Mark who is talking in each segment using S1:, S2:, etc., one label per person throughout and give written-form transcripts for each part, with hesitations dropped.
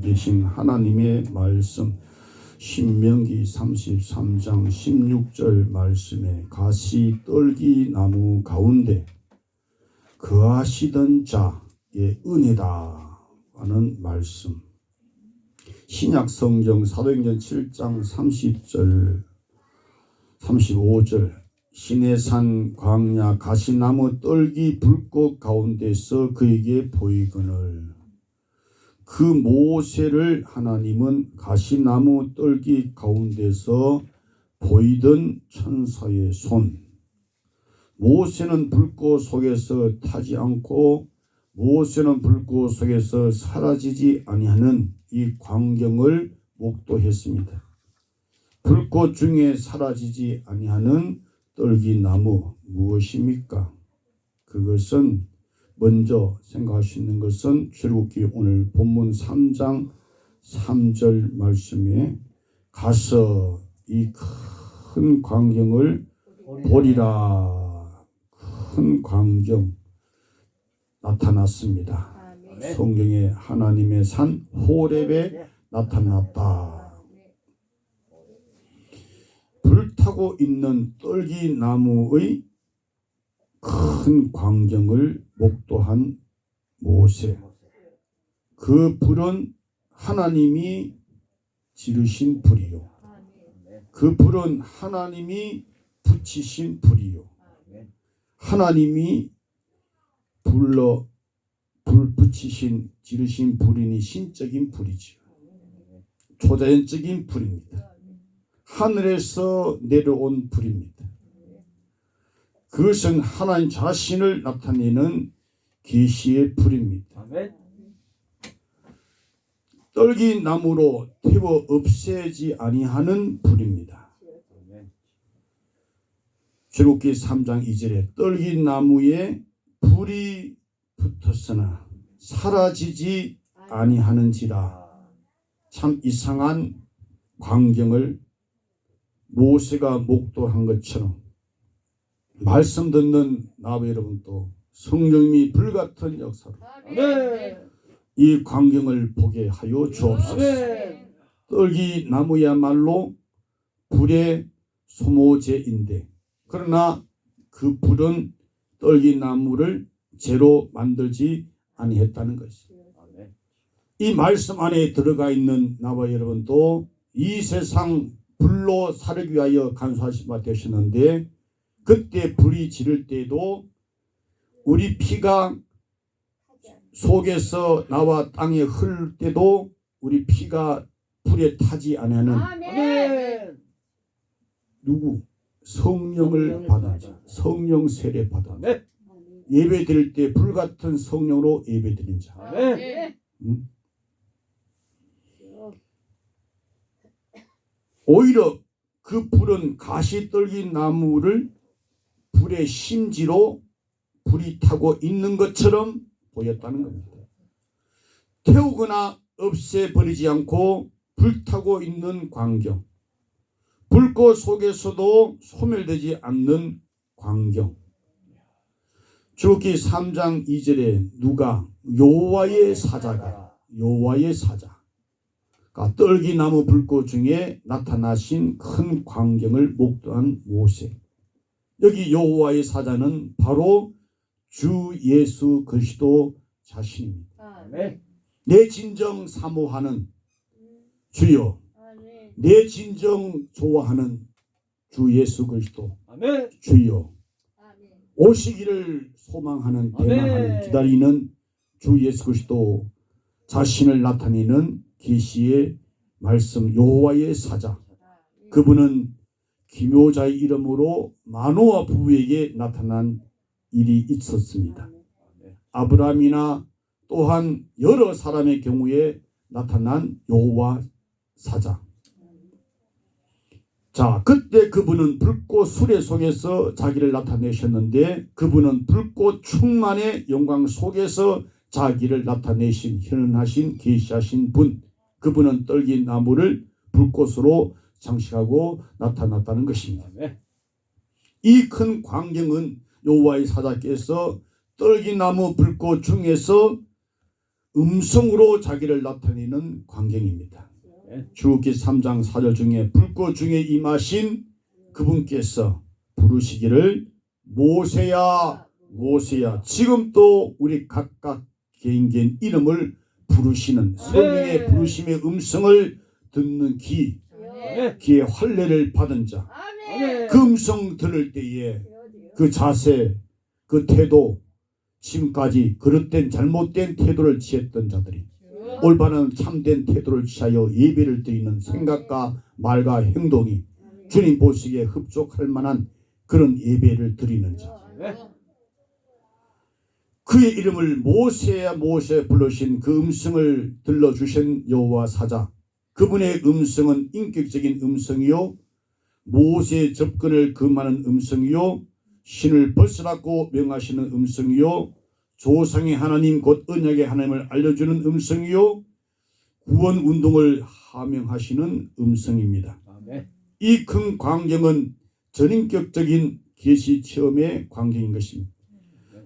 S1: 계신 하나님의 말씀 신명기 33장 16절 말씀에 가시 떨기 나무 가운데 거하시던 자의 은혜다 하는 말씀. 신약 성경 사도행전 7장 30절 35절 시내산 광야 가시나무 떨기 불꽃 가운데서 그에게 보이거늘 그 모세를 하나님은 가시나무 떨기 가운데서 보이던 천사의 손. 모세는 불꽃 속에서 타지 않고 모세는 불꽃 속에서 사라지지 아니하는 이 광경을 목도했습니다. 불꽃 중에 사라지지 아니하는 떨기나무 무엇입니까? 그것은 먼저 생각할 수 있는 것은 출애굽기 오늘 본문 3장 3절 말씀에 가서 이 큰 광경을 보리라. 큰 광경 나타났습니다. 성경에 하나님의 산 호렙에 나타났다. 불타고 있는 떨기나무의 큰 광경을 목도한 모세. 그 불은 하나님이 지르신 불이요. 그 불은 하나님이 붙이신 불이요. 하나님이 불 붙이신 지르신 불이니 신적인 불이죠. 초자연적인 불입니다. 하늘에서 내려온 불입니다. 그것은 하나님 자신을 나타내는 계시의 불입니다. 떨기나무로 태워 없애지 아니하는 불입니다. 출애굽기 3장 2절에 떨기나무에 불이 붙었으나 사라지지 아니하는지라. 참 이상한 광경을 모세가 목도한 것처럼 말씀 듣는 나와 여러분도 성령이 불같은 역사로 이 광경을 보게 하여 주옵소서. 떨기나무야말로 불의 소모제인데 그러나 그 불은 떨기나무를 죄로 만들지 아니했다는 것이죠. 이 말씀 안에 들어가 있는 나와 여러분도 이 세상 불로 살기 위하여 간수하신 바 되셨는데 그때 불이 지를 때도 우리 피가 속에서 나와 땅에 흐를 때도 우리 피가 불에 타지 않는 누구? 성령을 받아지 성령 세례 받아 예배 드릴 때 불같은 성령으로 예배 드린 자. 응? 오히려 그 불은 가시떨기 나무를 불의 심지로 불이 타고 있는 것처럼 보였다는 겁니다. 태우거나 없애버리지 않고 불타고 있는 광경, 불꽃 속에서도 소멸되지 않는 광경. 출애굽기 3장 2절에 누가 여호와의 사자가 떨기나무 불꽃 중에 나타나신 큰 광경을 목도한 모세. 여기 여호와의 사자는 바로 주 예수 그리스도 자신입니다. 내 진정 사모하는 주여, 내 진정 좋아하는 주 예수 그리스도 주여, 오시기를 소망하는 대망하는 기다리는 주 예수 그리스도 자신을 나타내는 계시의 말씀 여호와의 사자. 그분은 기묘자의 이름으로 마노아 부부에게 나타난 일이 있었습니다. 아브라함이나 또한 여러 사람의 경우에 나타난 여호와 사자. 자, 그때 그분은 불꽃 수레 속에서 자기를 나타내셨는데 그분은 불꽃 충만의 영광 속에서 자기를 나타내신 현현하신 계시하신 분. 그분은 떨기나무를 불꽃으로 장식하고 나타났다는 것입니다. 이 큰 광경은 여호와의 사자께서 떨기나무 불꽃 중에서 음성으로 자기를 나타내는 광경입니다. 출애굽기 3장 4절 중에 불꽃 중에 임하신 그분께서 부르시기를 모세야 모세야. 지금 또 우리 각각 개인 이름을 부르시는 성령의 부르심의 음성을 듣는 귀에 할례를 받은 자, 그 음성 들을 때에 그 자세, 그 태도, 지금까지 그릇된 잘못된 태도를 취했던 자들이 올바른 참된 태도를 취하여 예배를 드리는 생각과 말과 행동이 주님 보시기에 흡족할 만한 그런 예배를 드리는 자, 그의 이름을 모세야 모세 부르신 그 음성을 들려주신 여호와 사자, 그분의 음성은 인격적인 음성이요 모세의 접근을 금하는 음성이요 신을 벗으라고 명하시는 음성이요 조상의 하나님 곧 언약의 하나님을 알려주는 음성이요 구원 운동을 하명하시는 음성입니다. 이 큰 광경은 전인격적인 계시 체험의 광경인 것입니다.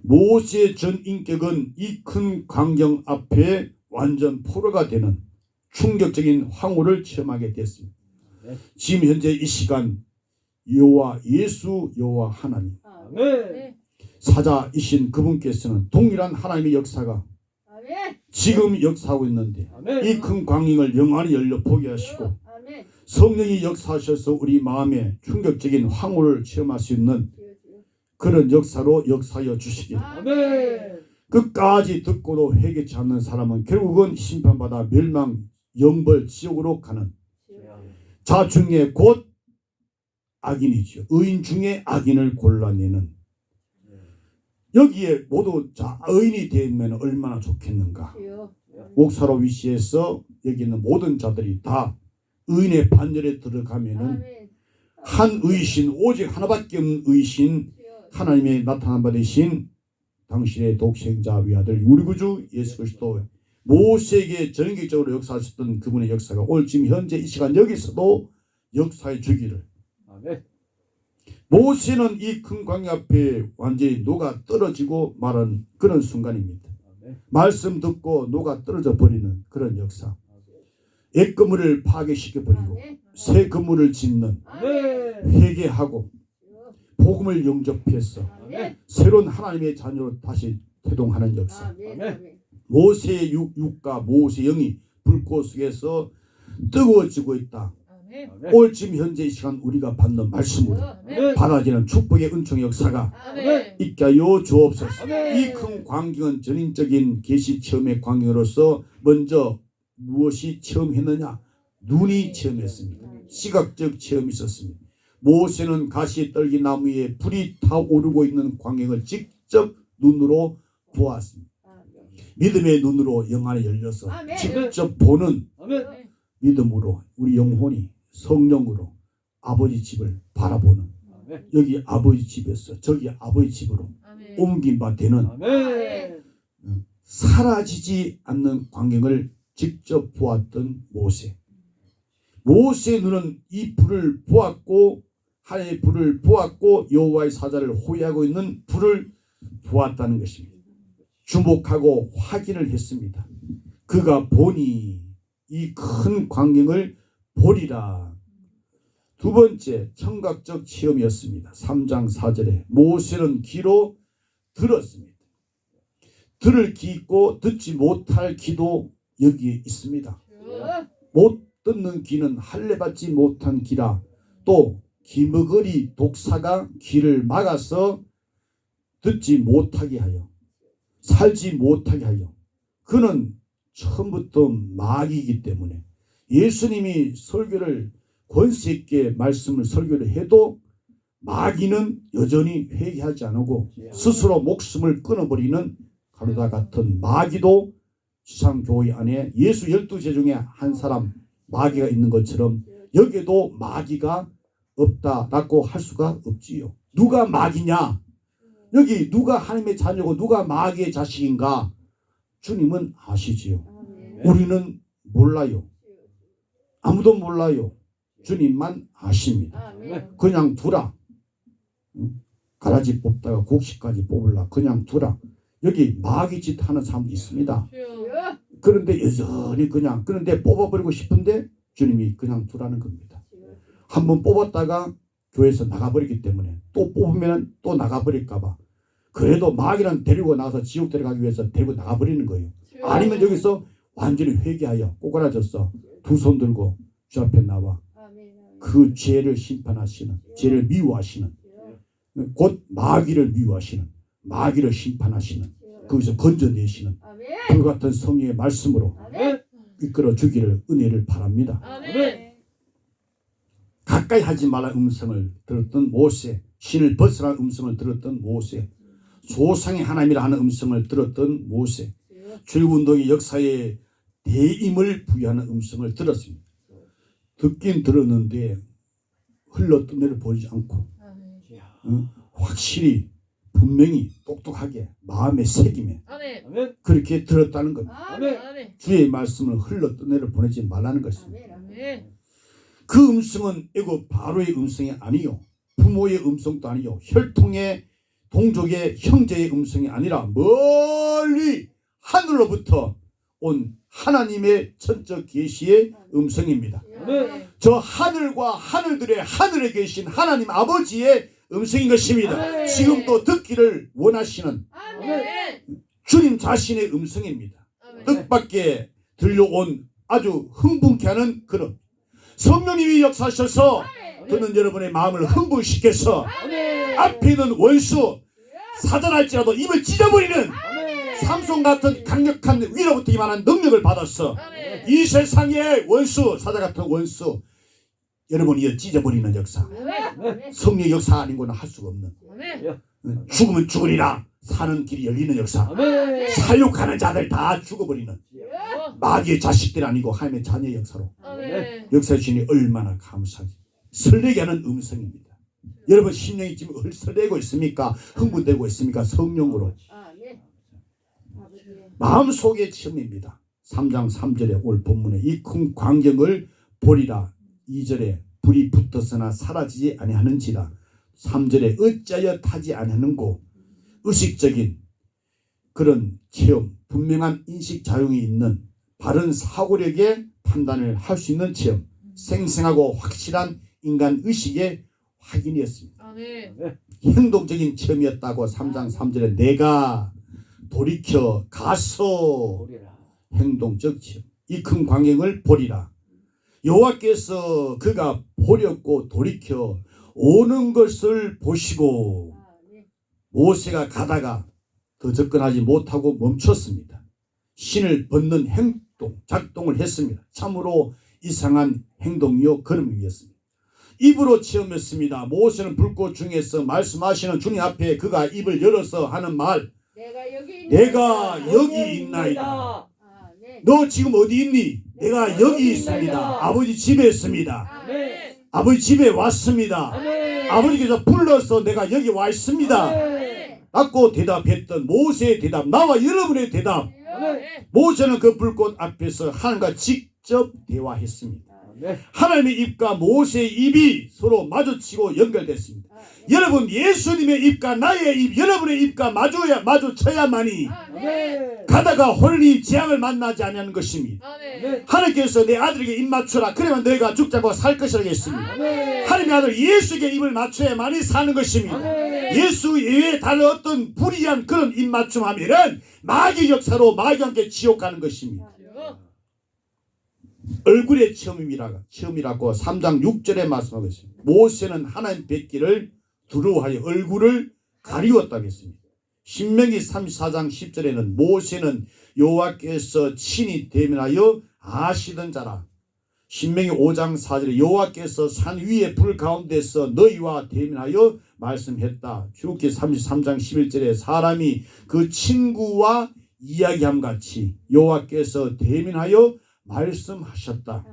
S1: 모세의 전인격은 이 큰 광경 앞에 완전 포로가 되는 충격적인 황홀을 체험하게 됐습니다. 지금 현재 이 시간 여호와 예수 여호와 하나님 사자이신 그분께서는 동일한 하나님의 역사가 지금 역사하고 있는데 이 큰 광경을 영원히 열려 보게 하시고 성령이 역사하셔서 우리 마음에 충격적인 황홀을 체험할 수 있는 그런 역사로 역사하여 주시길. 끝까지 듣고도 회개치 않는 사람은 결국은 심판받아 멸망 영벌 지옥으로 가는 자 중에 곧 악인이죠. 의인 중에 악인을 골라내는, 여기에 모두 자 의인이 되면 얼마나 좋겠는가. 목사로 위시해서 여기 있는 모든 자들이 다 의인의 반열에 들어가면은 한 의신, 오직 하나밖에 없는 의신, 하나님의 나타난 바 되신 당신의 독생자 외아들 우리 구주 예수 그리스도, 모세에게 전격적으로 역사하셨던 그분의 역사가 오늘 지금 현재 이 시간 여기서도 역사해 주기를. 모세는 이 큰 광야 앞에 완전히 녹아 떨어지고 말하는 그런 순간입니다. 말씀 듣고 녹아 떨어져 버리는 그런 역사. 옛 건물을 파괴시켜 버리고 새 건물을 짓는, 회개하고 복음을 영접해서 새로운 하나님의 자녀로 다시 태동하는 역사. 모세의 육과 모세의 영이 불꽃 속에서 뜨거워지고 있다. 오늘 지금 현재 이 시간 우리가 받는 말씀으로 받아지는 축복의 은총의 역사가 있게 하여 주옵소서. 이 큰 광경은 전인적인 계시 체험의 광경으로서 먼저 무엇이 체험했느냐? 눈이 체험했습니다. 시각적 체험이 있었습니다. 모세는 가시 떨기 나무 위에 불이 타오르고 있는 광경을 직접 눈으로 보았습니다. 믿음의 눈으로 영안이 열려서 직접 보는 믿음으로 우리 영혼이 성령으로 아버지 집을 바라보는, 여기 아버지 집에서 저기 아버지 집으로 옮긴 바 되는 사라지지 않는 광경을 직접 보았던 모세. 모세의 눈은 이 불을 보았고 하나님의 불을 보았고 여호와의 사자를 호위하고 있는 불을 보았다는 것입니다. 주목하고 확인을 했습니다. 그가 보니 이 큰 광경을 보리라. 두 번째 청각적 체험이었습니다. 3장 4절에 모세는 귀로 들었습니다. 들을 귀 있고 듣지 못할 귀도 여기에 있습니다. 못 듣는 귀는 할례받지 못한 귀라. 또 기머거리 독사가 귀를 막아서 듣지 못하게 하여 살지 못하게 하여, 그는 처음부터 마귀이기 때문에 예수님이 설교를 권세 있게 말씀을 설교를 해도 마귀는 여전히 회개하지 않고 스스로 목숨을 끊어버리는 가루다 같은 마귀도 지상교회 안에 예수 12제 중에 한 사람 마귀가 있는 것처럼 여기에도 마귀가 없다라고 할 수가 없지요. 누가 마귀냐? 여기 누가 하나님의 자녀고 누가 마귀의 자식인가? 주님은 아시지요. 우리는 몰라요. 아무도 몰라요. 주님만 아십니다. 그냥 두라. 가라지 뽑다가 곡식까지 뽑으라. 그냥 두라. 여기 마귀 짓 하는 사람도 있습니다.
S2: 주여.
S1: 그런데 여전히 그냥 그런데 뽑아버리고 싶은데 주님이 그냥 두라는 겁니다. 한번 뽑았다가 교회에서 나가버리기 때문에 또 뽑으면 또 나가버릴까봐 그래도 마귀는 데리고 나가서 지옥 데려가기 위해서 데리고 나가버리는 거예요.
S2: 주여.
S1: 아니면 여기서 완전히 회개하여 꼬꾸라져서 두 손 들고 주 앞에 나와 그 죄를 심판하시는, 죄를 미워하시는, 곧 마귀를 미워하시는, 마귀를 심판하시는, 거기서 건져내시는 그 같은 성령의 말씀으로 이끌어 주기를 은혜를 바랍니다.
S2: 아멘.
S1: 가까이 하지 말라 음성을 들었던 모세, 신을 벗으라 음성을 들었던 모세, 소상의 하나님이라 하는 음성을 들었던 모세, 주일운동의 역사에 대임을 부여하는 음성을 들었습니다. 듣긴 들었는데 흘러떠내려 보이지 않고 확실히 분명히 똑똑하게 마음에 새김에
S2: 아멘.
S1: 그렇게 들었다는 겁니다.
S2: 아멘.
S1: 주의 말씀을 흘러떠내려 보내지 말라는 것입니다.
S2: 아멘.
S1: 그 음성은 애굽 바로의 음성이 아니요 부모의 음성도 아니요 혈통의 동족의 형제의 음성이 아니라 멀리 하늘로부터 온 하나님의 천적 계시의 음성입니다.
S2: 아멘.
S1: 저 하늘과 하늘들의 하늘에 계신 하나님 아버지의 음성인 것입니다.
S2: 아멘.
S1: 지금도 듣기를 원하시는
S2: 아멘.
S1: 주님 자신의 음성입니다.
S2: 아멘.
S1: 뜻밖에 들려온 아주 흥분케 하는 그런 성령님이 역사하셔서 듣는 여러분의 마음을 흥분시켜서
S2: 아멘.
S1: 앞에 있는 원수 사단할지라도 입을 찢어버리는 삼손 같은 강력한 위로부터 임하는 능력을 받았어.
S2: 아멘.
S1: 이 세상의 원수 사자 같은 원수 여러분이 찢어버리는 역사.
S2: 아멘.
S1: 성령 역사 아닌거는 할 수가 없는
S2: 아멘.
S1: 죽으면 죽으리라 사는 길이 열리는 역사.
S2: 아멘.
S1: 살육하는 자들 다 죽어버리는 마귀의 자식들 아니고 하나님의 자녀의 역사로
S2: 아멘.
S1: 역사 주시니 얼마나 감사하지. 설레게 하는 음성입니다. 여러분 심령이 지금 설레고 있습니까? 흥분되고 있습니까? 성령으로 마음속의 체험입니다. 3장 3절에 올 본문에 이 큰 광경을 보리라. 2절에 불이 붙었으나 사라지지 아니하는지라. 3절에 어찌하여 타지 아니하는고. 의식적인 그런 체험, 분명한 인식작용이 있는 바른 사고력의 판단을 할 수 있는 체험, 생생하고 확실한 인간 의식의 확인이었습니다.
S2: 아멘.
S1: 행동적인 체험이었다고 3장 3절에 내가 돌이켜 가서 행동적 체험, 이 큰 광경을 보리라. 여호와께서 그가 보렸고 돌이켜 오는 것을 보시고 모세가 가다가 더 접근하지 못하고 멈췄습니다. 신을 벗는 행동, 작동을 했습니다. 참으로 이상한 행동이요 걸음이었습니다. 입으로 체험했습니다. 모세는 불꽃 중에서 말씀하시는 주님 앞에 그가 입을 열어서 하는 말, 내가 여기 있나이다. 너 지금 어디 있니? 내가 여기 있습니다. 아버지 집에 있습니다.
S2: 아멘.
S1: 아버지 집에 왔습니다.
S2: 아멘.
S1: 아버지께서 불러서 내가 여기 와 있습니다.
S2: 아멘.
S1: 라고 대답했던 모세의 대답, 나와 여러분의 대답.
S2: 아멘.
S1: 모세는 그 불꽃 앞에서 하나님과 직접 대화했습니다. 하나님의 입과 모세의 입이 서로 마주치고 연결됐습니다. 여러분 예수님의 입과 나의 입, 여러분의 입과 마주쳐야만이
S2: 아멘.
S1: 가다가 홀리 재앙을 만나지 않는 것입니다.
S2: 아멘.
S1: 하나님께서 내 아들에게 입 맞추라. 그러면 너희가 죽지 않고 살 것이라고 했습니다.
S2: 아멘.
S1: 하나님의 아들 예수에게 입을 맞춰야만이 사는 것입니다.
S2: 아멘.
S1: 예수 외에 다른 어떤 불이한 그런 입 맞춤하면은 마귀 역사로 마귀와 함께 지옥 가는 것입니다. 얼굴의 체험이라고 3장 6절에 말씀하고 있습니다. 모세는 하나님 뵙기를 두려워하여 얼굴을 가리웠다고 했습니다. 신명기 34장 10절에는 모세는 여호와께서 친히 대면하여 아시던 자라. 신명기 5장 4절에 여호와께서 산 위에 불 가운데서 너희와 대면하여 말씀했다. 출애굽기 33장 11절에 사람이 그 친구와 이야기함 같이 여호와께서 대면하여 말씀하셨다.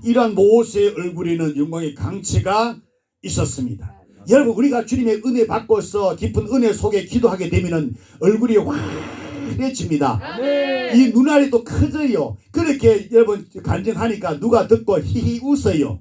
S1: 이러한 모세의 얼굴에는 영광의 강체가 있었습니다. 여러분 우리가 주님의 은혜 받고서 깊은 은혜 속에 기도하게 되면 얼굴이 환해집니다.
S2: 아멘.
S1: 이 눈알이 또 커져요. 그렇게 여러분 간증하니까 누가 듣고 히히 웃어요.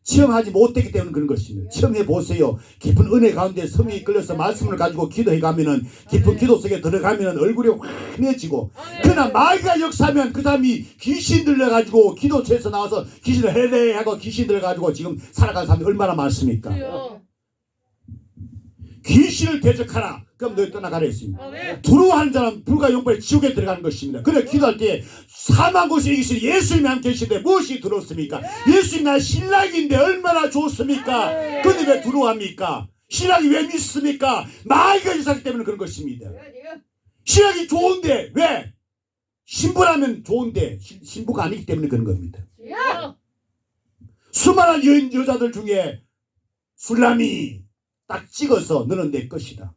S1: 체험하지 못했기 때문에 그런 것입니다. 체험해 보세요. 깊은 은혜 가운데 성령이 끌려서 말씀을 가지고 기도해 가면은 깊은 기도 속에 들어가면은 얼굴이 환해지고, 그러나 마귀가 역사하면 그 사람이 귀신 들려가지고 기도처에서 나와서 귀신을 해내 하고 귀신 들려가지고 지금 살아가는 사람이 얼마나 많습니까? 귀신을 대적하라. 그럼 너희 떠나가라 했습니다. 두려워하는 자는 불과 영벌의 지옥에 들어가는 것입니다. 그래 기도할 때 사망 곳에 이기신 예수님이 함께 계신데 무엇이 두렵습니까? 예수님 나 신랑인데 얼마나 좋습니까? 근데 왜 두려워합니까? 신랑이 왜 믿습니까? 마귀가 있었기 때문에 그런 것입니다. 신랑이 좋은데 왜? 신부라면 좋은데 신부가 아니기 때문에 그런 겁니다. 수많은 여자들 중에 술람이 딱 찍어서 너는 내 것이다.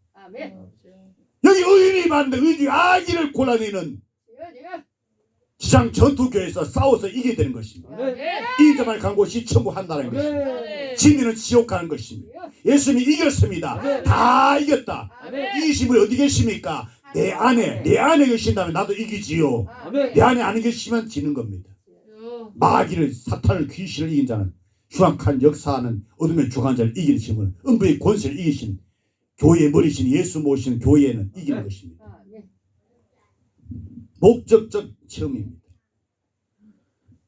S1: 여기 의인이 많은데 의인이 아기를 골라내는 지상 전투교에서 싸워서 이기게 되는 것입니다. 이 자만 간 곳이 천국 한다는 것입니다. 진리는 지옥 가는 것입니다. 예수님이 이겼습니다. 다 이겼다. 이기신 분이 어디 계십니까? 내 안에 계신다면 나도 이기지요. 내 안에 안 계시면 지는 겁니다. 마귀를, 사탄을, 귀신을 이긴 자는, 흉악한 역사하는 어둠의 주관자를 이기신 분은, 음부의 권세를 이기신 교회의 머리신 예수 모시는 교회는 이기는 것입니다. 목적적 체험입니다.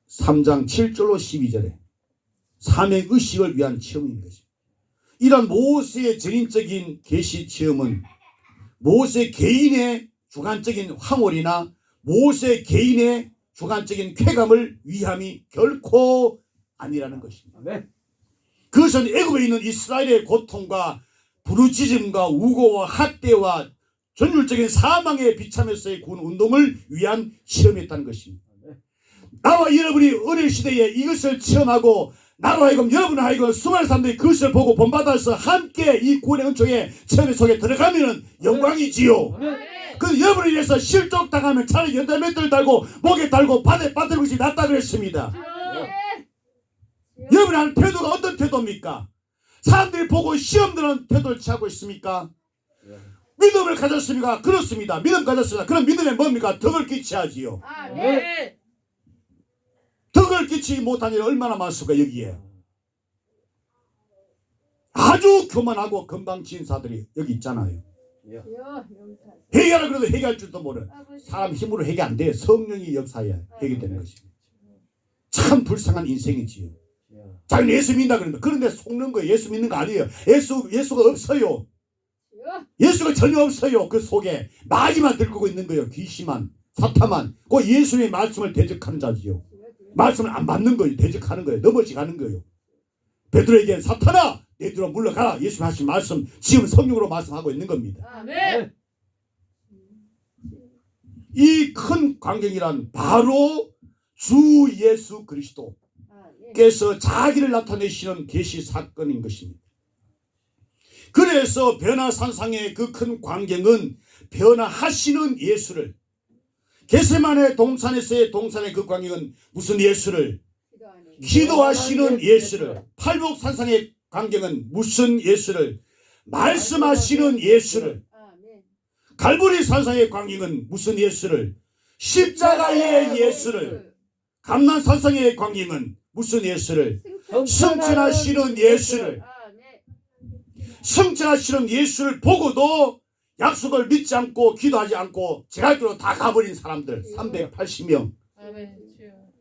S1: 3장 7절로 12절에 사명의식을 위한 체험인 것입니다. 이런 모세의 전인적인 계시 체험은 모세 개인의 주관적인 황홀이나 모세 개인의 주관적인 쾌감을 위함이 결코 아니라는 것입니다. 그것은 애굽에 있는 이스라엘의 고통과 부르짖음과 우고와 학대와 전율적인 사망의 비참에서의 구원 운동을 위한 체험이었다는 것입니다. 나와 여러분이 어릴 시대에 이것을 체험하고 나로 하여금 여러분을 하여금 수많은 사람들이 그것을 보고 본받아서 함께 이 구원의 은총의 체험 속에 들어가면 영광이지요. 그 여러분을 위해서 실족당하면 차라리 연달맷들 달고 목에 달고 바닥에 빠뜨리는 것이 낫다 그랬습니다. 여러분이 하는 태도가 어떤 태도입니까? 사람들이 보고 시험 드는 태도를 취하고 있습니까? 믿음을 가졌습니까? 그렇습니다. 믿음 가졌습니다. 그럼 믿음에 뭡니까? 덕을 끼쳐야지요. 덕을 끼치지 못한 일이 얼마나 많습니까? 여기에 아주 교만하고 건방진 사들이 여기 있잖아요. 해결하라 그래도 해결할 줄도 모르는, 사람 힘으로 해결 안 돼요. 성령이 역사해야 해결되는 것입니다. 참 불쌍한 인생이지요. 자기는 예수 믿는다 그런데 속는 거예요. 예수 믿는 거 아니에요. 예수가 없어요. 예수가 전혀 없어요. 그 속에 마귀만 들고 있는 거예요. 귀신만, 사탄만. 그 예수의 말씀을 대적하는 자지요. 말씀을 안 받는 거예요. 대적하는 거예요. 넘어지가는 거예요. 베드로에게 사탄아 내 뒤로 물러가라. 예수님 하신 말씀 지금 성령으로 말씀하고 있는 겁니다. 이 큰 광경이란 바로 주 예수 그리스도께서 자기를 나타내시는 계시 사건인 것입니다. 그래서 변화산상의 그 큰 광경은 변화하시는 예수를, 겟세마네 동산에서의 동산의 그 광경은 무슨 예수를? 기도하시는 예수를. 팔복산상의 광경은 무슨 예수를? 말씀하시는 예수를. 갈보리 산상의 광경은 무슨 예수를? 십자가의 예수를. 감난산상의 광경은 무슨 예수를? 승천하시는 예수를. 승천하시는 예수를 보고도 약속을 믿지 않고 기도하지 않고 제갈길로 다 가버린 사람들 380명.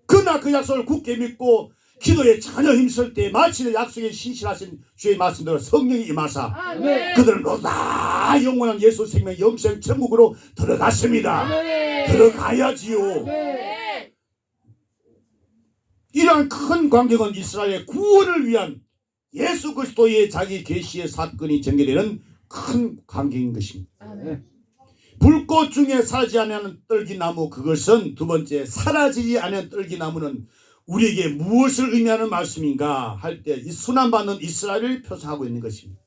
S1: 그러나 그 약속을 굳게 믿고 기도에 전혀 힘쓸 때 마치 약속에 신실하신 주의 말씀대로 성령이 임하사 그들은 로다 영원한 예수 생명 영생 천국으로 들어갔습니다. 들어가야지요. 이러한 큰 광경은 이스라엘의 구원을 위한 예수 그리스도의 자기 계시의 사건이 전개되는 큰 광경인 것입니다. 불꽃 중에 사라지지 않는 떨기나무, 그것은 두 번째 사라지지 않는 떨기나무는 우리에게 무엇을 의미하는 말씀인가 할 때 이 순환받는 이스라엘을 표상하고 있는 것입니다.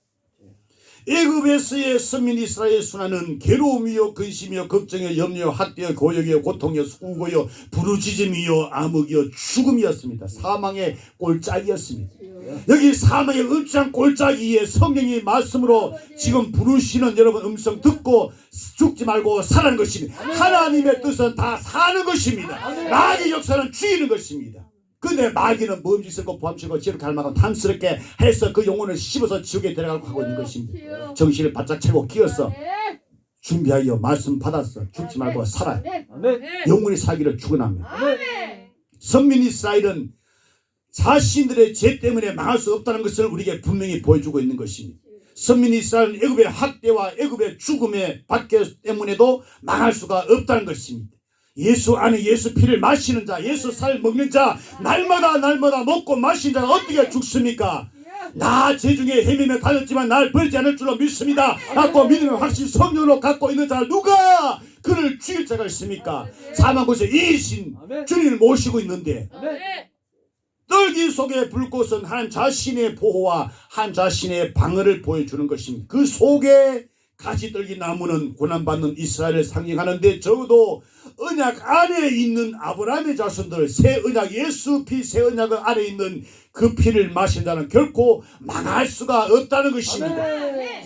S1: 애굽에서의 선민 이스라엘의 순환은 괴로움이요 근심이요 걱정이요 염려요 학대요 고역이요 고통이요 수고요 부르짖음이요 암흑이요 죽음이었습니다. 사망의 꼴짝이었습니다. 여기 사망의 음장 꼴짝이에 성령의 말씀으로 지금 부르시는 여러분 음성 듣고 죽지 말고 사는 것입니다. 하나님의 뜻은 다 사는 것입니다. 나의 역사는 죽이는 것입니다. 근데 마귀는 멈칫스럽고 보암치고 지옥 갈망하고 탐스럽게 해서 그 영혼을 씹어서 지옥에 들어가고 하고 있는 것입니다. 정신을 바짝 차고 끼어서 준비하여 말씀 받았어. 죽지 말고 살아요.
S2: 아멘.
S1: 영혼이 살기를 축원합니다.
S2: 아멘.
S1: 선민 이스라엘은 자신들의 죄 때문에 망할 수 없다는 것을 우리에게 분명히 보여주고 있는 것입니다. 선민 이스라엘은 애굽의 학대와 애굽의 죽음의 박해 때문에도 망할 수가 없다는 것입니다. 예수 안에 예수 피를 마시는 자, 예수 살 먹는 자, 날마다 먹고 마시는 자가 어떻게 죽습니까? 나 죄중에 헤매며 다녔지만 날 버리지 않을 줄로 믿습니다. 갖고 믿음의 확신 성령으로 갖고 있는 자 누가 그를 죽일 자가 있습니까? 사망 곳에 이신 주님을 모시고 있는데 떨기 속에 불꽃은 한 자신의 보호와 한 자신의 방어를 보여주는 것입니다. 그 속에 가지떨기 나무는 고난받는 이스라엘을 상징하는데 적어도 언약 안에 있는 아브라함의 자손들 새 언약 예수 피 새 언약 안에 있는 그 피를 마신 자는 결코 망할 수가 없다는 것입니다.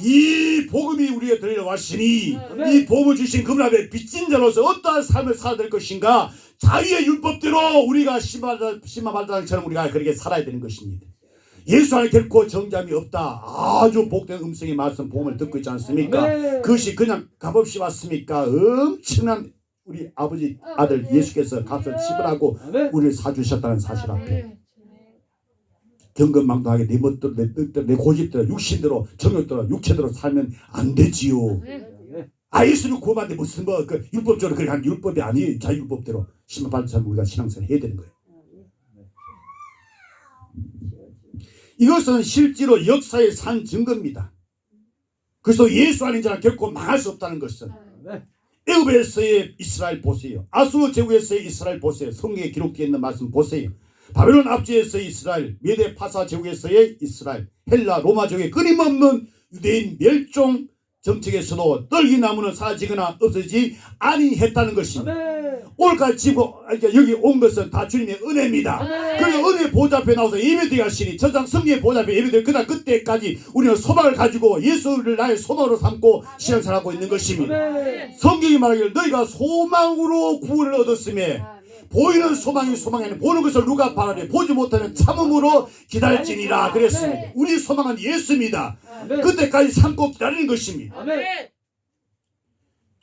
S1: 이 복음이 우리에게 들려왔으니 이 복음을 주신 그분 앞에 빚진 자로서 어떠한 삶을 살아야 될 것인가 자유의 율법대로 우리가 심마발장처럼 우리가 그렇게 살아야 되는 것입니다. 예수 안에 결코 정잠이 없다. 아주 복된 음성의 말씀 복음을 듣고 있지 않습니까? 그것이 그냥 값없이 왔습니까? 엄청난 우리 아버지 아들 예수께서 값을 지불하고 우리를 사주셨다는 사실 앞에 경건망동하게 내 멋대로 내 뜻대로 내 고집대로 육신대로 정욕대로 육체대로 살면 안 되지요. 예수를 구원받는데 무슨 그 율법적으로 그렇게 한 율법이 아니에요. 자율법대로 심판받는 우리가 신앙생활 해야 되는 거예요. 이것은 실제로 역사의 산 증거입니다. 그래서 예수 아닌 자는 결코 망할 수 없다는 것은 애굽에서의 이스라엘 보세요. 아수르 제국에서의 이스라엘 보세요. 성경에 기록되어 있는 말씀 보세요. 바벨론 압제에서의 이스라엘, 메데 파사 제국에서의 이스라엘, 헬라 로마 제국의 끊임없는 유대인 멸종 정책에서도 떨기나무는 사라지거나 없어지지 아니했다는 것입니다. 오늘까지 여기 온 것은 다 주님의 은혜입니다. 그리고 은혜 보좌 앞에 나와서 예배드리게 하시니 천상 성령의 보좌 앞에 예배드리고 그날 그때까지 우리는 소망을 가지고 예수를 나의 소망으로 삼고 신앙생활하고 있는 것입니다. 성경이 말하기를 너희가 소망으로 구원을 얻었음에 보이는 소망이 소망이 아니라 보는 것을 누가 바라되 보지 못하는 참음으로 기다릴지니라 그랬습니다. 우리 소망은 예수입니다. 그때까지 참고 기다리는 것입니다.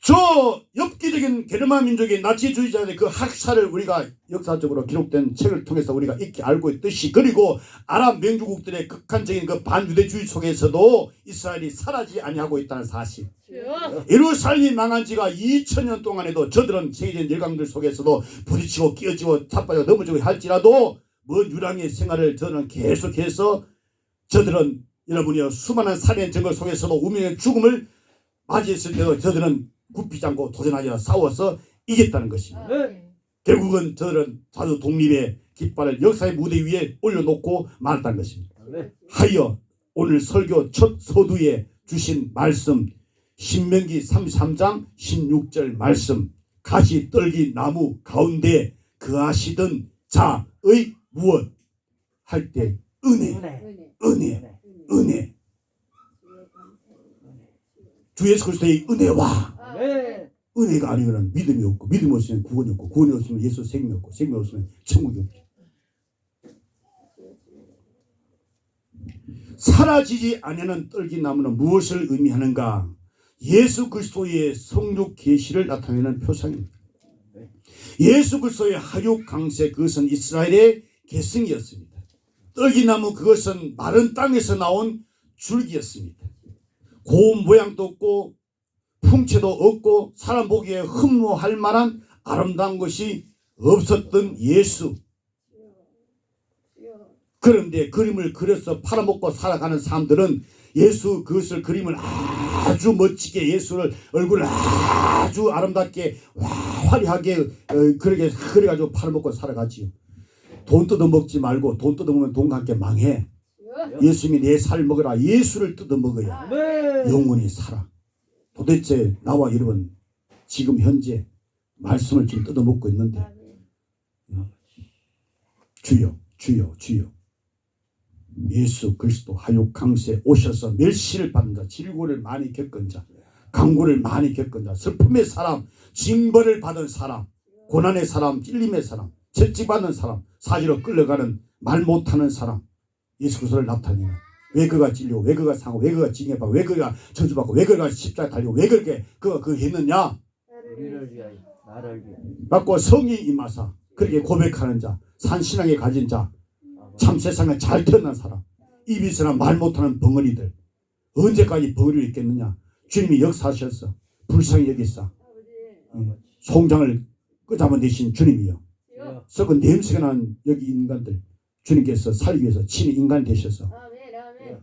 S1: 저 엽기적인 게르만 민족의 나치주의자들의 그 학살을 우리가 역사적으로 기록된 책을 통해서 우리가 익히 알고 있듯이 그리고 아랍 맹주국들의 극한적인 그 반유대주의 속에서도 이스라엘이 사라지지 아니하고 있다는 사실. 예루살렘이 망한 지가 2000년 동안에도 저들은 세계적인 열강들 속에서도 부딪히고 끼어지고 자빠지고 넘어지고 할지라도 먼 유랑의 생활을 저들은 계속해서 저들은 여러분이요 수많은 살인 정거 속에서도 운명의 죽음을 맞이했을 때도 저들은 굽히지 않고 도전하여 싸워서 이겼다는 것입니다. 결국은 저들은 자주 독립의 깃발을 역사의 무대 위에 올려놓고 말했다는 것입니다. 하여 오늘 설교 첫 서두에 주신 말씀 신명기 33장 16절 말씀 가시 떨기 나무 가운데 거하시던 자의 무엇 할 때 은혜 주 예수 그리스도의 은혜와 은혜가 아니면 믿음이 없고 믿음이 없으면 구원이 없고 구원이 없으면 예수 생명이 없고 생명이 없으면 천국이 없고 사라지지 아니하는 떨기나무는 무엇을 의미하는가? 예수 그리스도의 성육 계시를 나타내는 표상입니다. 예수 그리스도의 하육 강세 그것은 이스라엘의 계승이었습니다. 떨기나무 그것은 마른 땅에서 나온 줄기였습니다. 고운 모양도 없고 풍채도 없고 사람 보기에 흠모할 만한 아름다운 것이 없었던 예수. 그런데 그림을 그려서 팔아먹고 살아가는 사람들은 예수 그것을 그림을 아주 멋지게 예수를 얼굴을 아주 아름답게 화려하게 그렇게 그려가지고 팔아먹고 살아가지요. 돈 뜯어먹지 말고 돈 뜯어먹으면 돈과 함께 망해. 예수님이 내 살 먹으라. 예수를 뜯어먹어야 영원히 살아. 도대체 나와 여러분 지금 현재 말씀을 지금 뜯어먹고 있는데 주여 예수 그리스도 하육 강세 오셔서 멸시를 받은 자 질고를 많이 겪은 자 강고를 많이 겪은 자 슬픔의 사람 징벌을 받은 사람 고난의 사람 찔림의 사람 채찍받는 사람, 사지로 끌려가는 말 못하는 사람, 예수 그리스도를 나타내는. 왜 그가 찔리고, 왜 그가 상하고, 왜 그가 징계받고, 왜 그가 저주받고, 왜 그가 십자가에 달리고, 왜 그렇게 그가 했느냐?
S3: 우리를 위하여 나를 위하여
S1: 갖고 성이 임하사 그렇게 고백하는 자, 산신앙에 가진 자, 참 세상에 잘 태어난 사람, 입이 있으나 말 못하는 벙어리들, 언제까지 벙어리를 있겠느냐? 주님이 역사하셔서 불쌍히 여기사 송장을 끄잡아내신 주님이요, 썩은 냄새가 나는 여기 인간들 주님께서 살기 위해서 친히 인간이 되셔서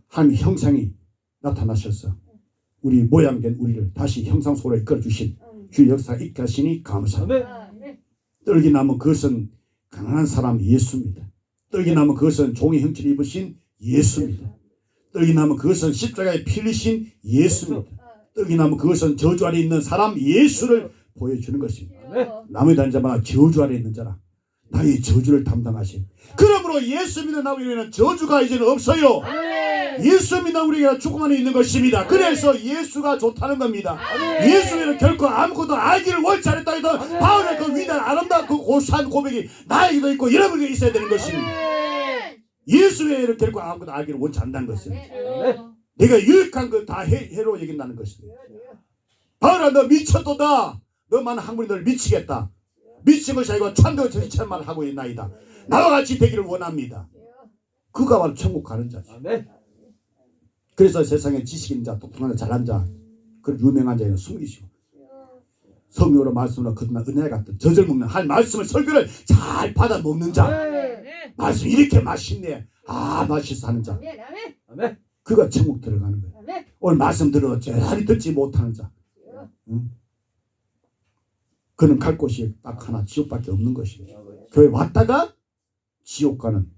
S1: 하나님의 형상이 나타나셔서 우리 모양된 우리를 다시 형상 속으로 이끌어주신 주 역사 있게 하시니 감사합니다. 떨기 남은 그것은 가난한 사람 예수입니다. 떨기 남은 그것은 종의 형체를 입으신 예수입니다. 떨기 남은 그것은 십자가에 피 흘리신 예수입니다. 떨기 남은 그것은 저주 아래 있는 사람 예수를 보여주는 것입니다. 남의 다른 자마다 저주 아래 있는 자라 나의 저주를 담당하신, 그러므로 예수 믿는 나에게는 저주가 이제는 없어요. 예수 믿는 우리에게는 죽음 안에 있는 것입니다. 그래서 예수가 좋다는 겁니다. 예수는 결코 아무것도 알기를 원치 않았다 해도 바울의 그 위대한 아름다운 그 고수한 고백이 나에게도 있고 여러분에게 있어야 되는 것입니다. 예수 외에는 결코 아무것도 알기를 원치 않는다는 것입니다. 내가 유익한 거 다 해로 여긴다는 것입니다. 바울아, 너 미쳤도다. 너만 한국인들 미치겠다. 미친 것이 아니고 참되고 정신처럼만 하고 있나이다. 나와 같이 되기를 원합니다. 그가 바로 천국 가는 자지. 그래서 세상에 지식인 자, 똑똑한 자, 잘난 자, 그 유명한 자에는 숨기시고 성령으로 말씀으로 거듭난 은혜 같은 젖을 먹는 할 말씀을 설교를 잘 받아 먹는 자, 말씀 이렇게 맛있네, 아 맛있어 하는 자, 그가 천국 들어가는 거예요. 오늘 말씀 들어도 제대로 듣지 못하는 자, 응? 그는 갈 곳이 딱 하나, 지옥밖에 없는 것입니다. 교회 왔다가 지옥 가는.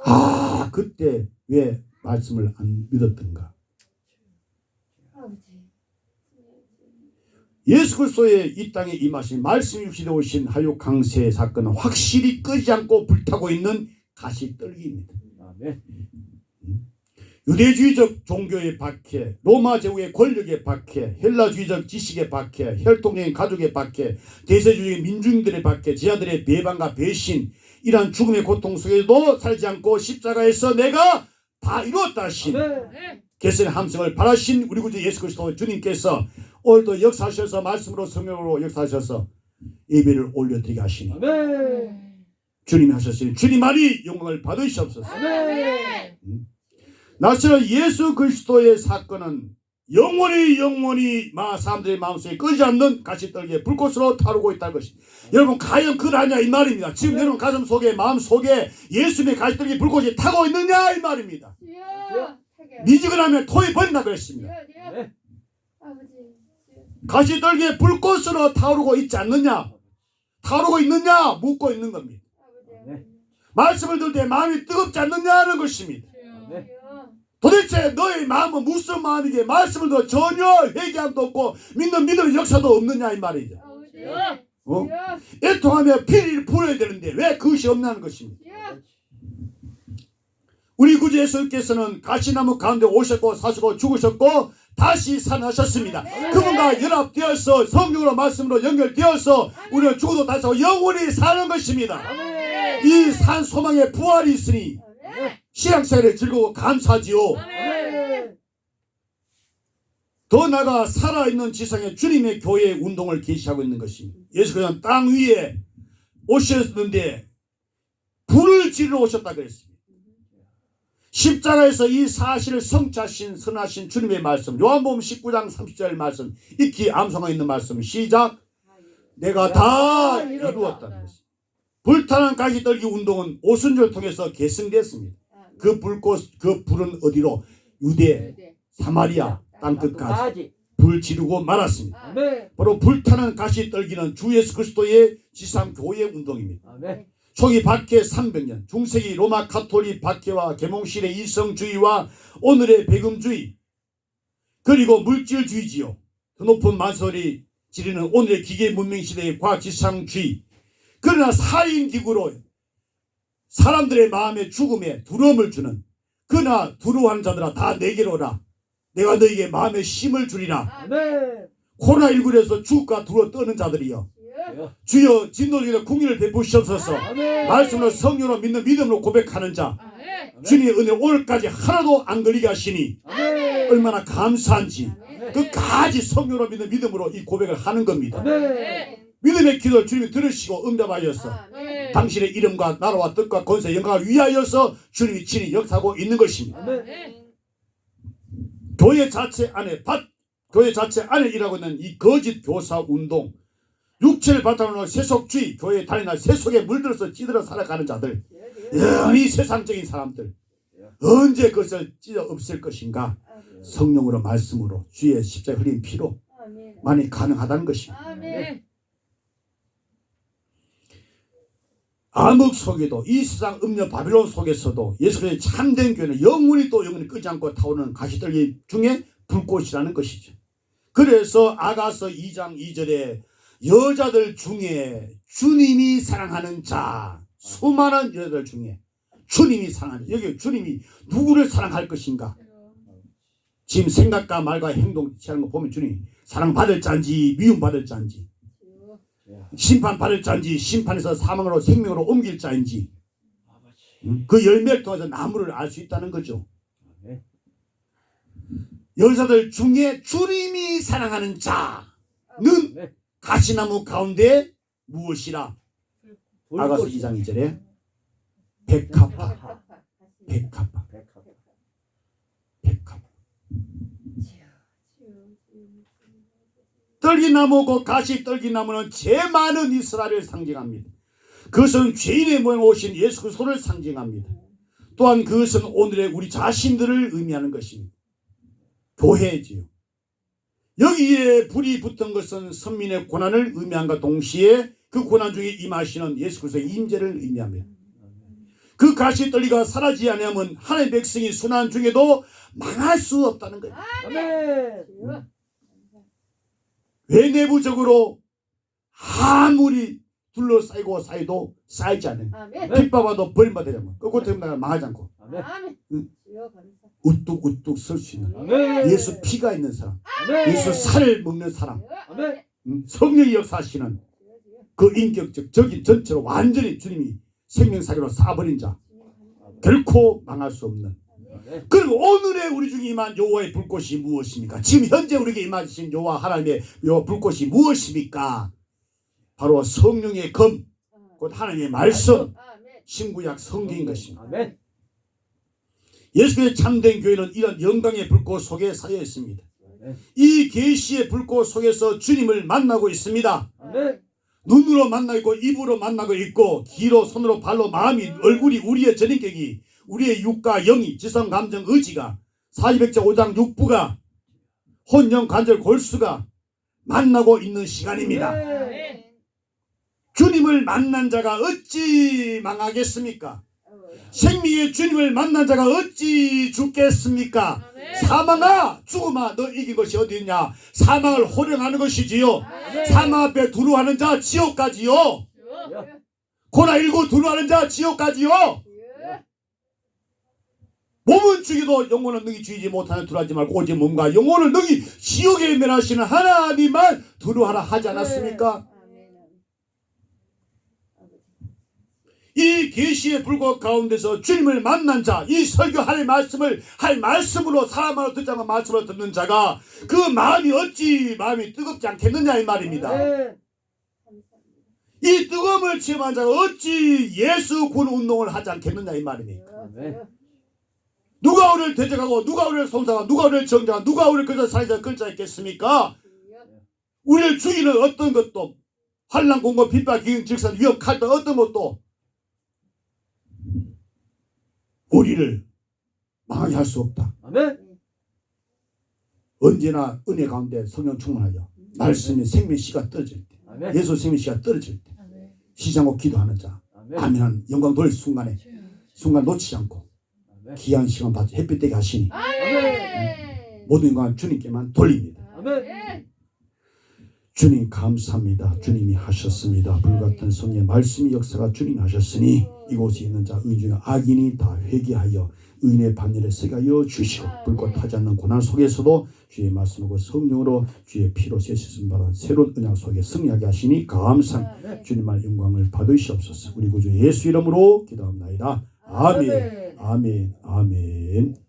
S1: 아, 그때 왜 말씀을 안 믿었던가? 예수 그리스도의 이 땅에 임하신 말씀 육신에 오신 하유 강세의 사건은 확실히 끄지 않고 불타고 있는 가시떨기입니다. 유대주의적 종교의 박해, 로마 제국의 권력의 박해, 헬라주의적 지식의 박해, 혈통적인 가족의 박해, 대세주의 민중들의 박해, 제자들의 배반과 배신, 이러한 죽음의 고통 속에도 살지 않고 십자가에서 내가 다 이루었다 하신 개선의 함성을 바라신 우리 구주 예수 그리스도 주님께서 오늘도 역사하셔서 말씀으로 성령으로 역사하셔서 예배를 올려드리게 하시니 주님이 하셨으니 주님만이 영광을 받으시옵소서. 나처럼 예수 그리스도의 사건은 영원히 사람들의 마음속에 끄지 않는 가시떨기의 불꽃으로 타오르고 있다는 것입니다. 여러분 과연 그러냐 이 말입니다. 지금 여러분 가슴 속에 마음 속에 예수님의 가시떨기 불꽃이 타고 있느냐 이 말입니다. 미지근하면 토해 버린다 그랬습니다. 가시떨기의 불꽃으로 타오르고 있지 않느냐, 타오르고 있느냐 묻고 있는 겁니다. 말씀을 들을 때 마음이 뜨겁지 않느냐는 것입니다. 도대체 너의 마음은 무슨 마음이기에 말씀을 들어 전혀 회개함도 없고 믿는 믿음의 역사도 없느냐 이 말이죠. 애통하며 피를 불어야 되는데 왜 그것이 없냐는 것입니다. 우리 구주 예수께서는 가시나무 가운데 오셨고 사시고 죽으셨고 다시 살아나셨습니다. 그분과 연합되어서 성령으로 말씀으로 연결되어서 우리는 죽어도 다시 살고 영원히 사는 것입니다. 이 산 소망의 부활이 있으니 신앙생활에 즐거워 감사하지요. 더 나아가 살아있는 지상에 주님의 교회의 운동을 계시하고 있는 것입니다. 예수께서는 땅 위에 오셨는데 불을 지르러 오셨다 그랬습니다. 십자가에서 이 사실을 성취하신 선하신 주님의 말씀, 요한복음 19장 30절 말씀 익히 암송하고 있는 말씀 시작. 내가 다 이루었다는 것입니다. 불타는 가시떨기 운동은 오순절을 통해서 계승됐습니다. 그 불꽃, 그 불은 어디로? 유대, 사마리아 땅끝까지 불 지르고 말았습니다. 바로 불타는 가시떨기는 주 예수 그리스도의 지상교회 운동입니다. 초기 박해 300년, 중세기 로마 가톨릭 박해와 계몽실의 이성주의와 오늘의 배금주의, 그리고 물질주의지요. 더 높은 만설이 지르는 오늘의 기계 문명시대의 과학지상주의. 그러나 사인기구로 사람들의 마음의 죽음에 두려움을 주는, 그러나 두려워하는 자들아 다 내게로 오라. 내가 너에게 마음의 힘을 주리라. 코로나19에서 죽을까 두려워 떠는 자들이여, 주여 진노에게 궁리를 베푸시옵소서.
S3: 아멘.
S1: 말씀으로 성령으로 믿는 믿음으로 고백하는 자
S2: 아멘.
S1: 주님의 은혜 오늘까지 하나도 안 걸리게 하시니
S3: 아멘.
S1: 얼마나 감사한지
S2: 아멘.
S1: 끝까지 성령으로 믿는 믿음으로 이 고백을 하는 겁니다.
S3: 아멘.
S1: 믿음의 기도를 주님이 들으시고 응답하여서
S2: 아멘.
S1: 당신의 이름과 나라와 뜻과 권세 영광을 위하여서 주님이 친히 역사하고 있는 것입니다.
S3: 아멘.
S1: 교회 자체 안에 일하고 있는 이 거짓 교사 운동, 육체를 바탕으로 세속주의, 교회에 다니나 세속에 물들어서 찌들어 살아가는 자들, 이 세상적인 사람들 언제 그것을 찢어 없앨 것인가? 성령으로 말씀으로 주의 십자가 흘린 피로 만이 가능하다는 것입니다.
S2: 아멘.
S1: 암흑 속에도 이 세상 음녀 바빌론 속에서도 예수 그리스도의 참된 교회는 영원히 끄지 않고 타오르는 가시떨기 중에 불꽃이라는 것이죠. 그래서 아가서 2장 2절에 여자들 중에 주님이 사랑하는 자, 수많은 여자들 중에 주님이 사랑하는 자, 여기 주님이 누구를 사랑할 것인가? 지금 생각과 말과 행동 취하는 거 보면 주님이 사랑받을 자인지 미움받을 자인지 심판받을 자인지 심판에서 사망으로 생명으로 옮길 자인지 그 열매를 통해서 나무를 알 수 있다는 거죠. 여자들 중에 주님이 사랑하는 자는 가시나무 가운데 무엇이라? 아가서 2장 2절에 백합화. 떨기나무고 가시 떨기나무는 죄 많은 이스라엘을 상징합니다. 그것은 죄인의 모양으로 오신 예수 그리스도를 상징합니다. 또한 그것은 오늘의 우리 자신들을 의미하는 것입니다. 교회지요. 여기에 불이 붙은 것은 선민의 고난을 의미함과 동시에 그 고난 중에 임하시는 예수 그리스도의 임재를 의미합니다. 그 가시떨기가 사라지지 않으면 하나님의 백성이 순환 중에도 망할 수 없다는 거예요.
S3: 아멘.
S1: 왜 내부적으로 아무리 둘러싸이고 쌓여도 쌓이지 않는
S2: 아멘.
S1: 핍박받아도 버림받으려면 그것 때문에 망하지 않고
S2: 아멘.
S1: 우뚝우뚝 설 수 있는
S3: 아멘.
S1: 예수 피가 있는 사람,
S3: 아멘.
S1: 예수 살을 먹는 사람,
S3: 아멘.
S1: 성령이 역사하시는 그 인격적 적인 전체로 완전히 주님이 생명사기로 쌓아버린 자 결코 망할 수 없는. 그럼 오늘의 우리 중에 임한 여호와의 불꽃이 무엇입니까? 지금 현재 우리에게 임하신 여호와 하나님의 요 불꽃이 무엇입니까? 바로 성령의 검, 곧 하나님의 말씀, 신구약 성경인 것입니다.
S3: 아멘.
S1: 예수의 참된 교회는 이런 영광의 불꽃 속에 쌓여 있습니다. 이 계시의 불꽃 속에서 주님을 만나고 있습니다.
S3: 아멘.
S1: 눈으로 만나고 있고 입으로 만나고 있고 귀로 손으로 발로 마음이 얼굴이 우리의 전인격이 우리의 육과 영이 지성 감정 의지가 사지백자 5장 6부가 혼영 관절 골수가 만나고 있는 시간입니다.
S3: 아멘.
S1: 주님을 만난 자가 어찌 망하겠습니까? 생명의 주님을 만난 자가 어찌 죽겠습니까? 사망아 죽음아 너 이긴 것이 어디 있냐? 사망을 호령하는 것이지요. 사망 앞에 두루하는 자 지옥까지요. 고나 일고 두루하는 자 지옥까지요. 몸은 죽이도 영혼은 능히 죽이지 못하는 두루하지 말고 오직 몸과 영혼을 능히 지옥에 멸하시는 하나님만 두루하라 하지 않았습니까? 이 계시의 불꽃 가운데서 주님을 만난 자, 이 설교할 말씀을 할 말씀으로 사람으로 듣지 않고 말씀으로 듣는 자가 그 마음이 어찌 마음이 뜨겁지 않겠느냐 이 말입니다. 이 뜨거움을 체험한 자가 어찌 예수 군 운동을 하지 않겠느냐 이 말입니다. 누가 우리를 대적하고 누가 우리를 송사하고 누가 우리를 정죄하고 누가 우리를 그저 살자 끌자 있겠습니까? 우리를 죽이는 어떤 것도 환난 공고 핍박 기근 질산 위협 칼도 어떤 것도 우리를 망하게 할 수 없다.
S3: 아멘.
S1: 언제나 은혜 가운데 성령 충만하여 말씀의 생명씨가 떨어질 때
S3: 아멘.
S1: 예수 생명씨가 떨어질 때 시장고 기도하는 자 아멘 영광 돌릴 순간 놓치지 않고 귀한 시간 받지 햇빛 되게 하시니 모든 영광은 주님께만 돌립니다.
S3: 아멘.
S1: 주님 감사합니다. 주님이 하셨습니다. 불같은 성의 말씀이 역사가 주님이 하셨으니 이곳에 있는 자 의중에 악인이 다 회개하여 의인의 반열에 서게 하여 주시고 불꽃 타지 않는 고난 속에서도 주의 말씀하고 성령으로 주의 피로 씻으심 받은 새로운 언약 속에 승리하게 하시니 감사합니다. 주님의 영광을 받으시옵소서. 우리 구주 예수 이름으로 기도합나이다. 아멘. 아멘. 아멘.